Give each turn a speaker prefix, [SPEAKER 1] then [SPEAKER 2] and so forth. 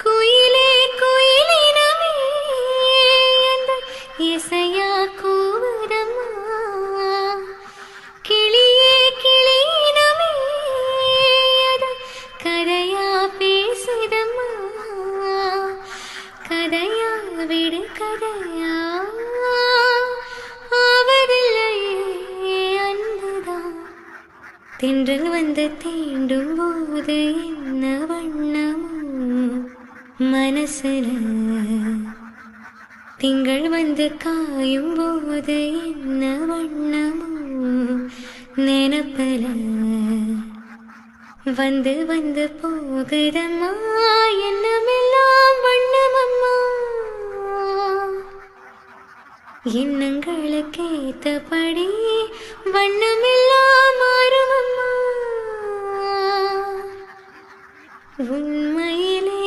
[SPEAKER 1] குயிலே குயிலினமே அந்த இசையா கூவுதம்மா. கிளியே கிளியினமே அது கதையா பேசுதம்மா. கதையா விடு கதையா ஆவதில்லையே அன்புதான். தென்றல் வந்து தீண்டும் போது என்ன வண்ணமோ மனசுல, திங்கள் வந்து காயும் போது என்ன வண்ணமோ நினப்பல. வந்து வந்து போகுதம்மா எண்ணமெல்லாம் வண்ணமம்மா. எண்ணங்களுக்கேத்தபடி வண்ணமெல்லாம்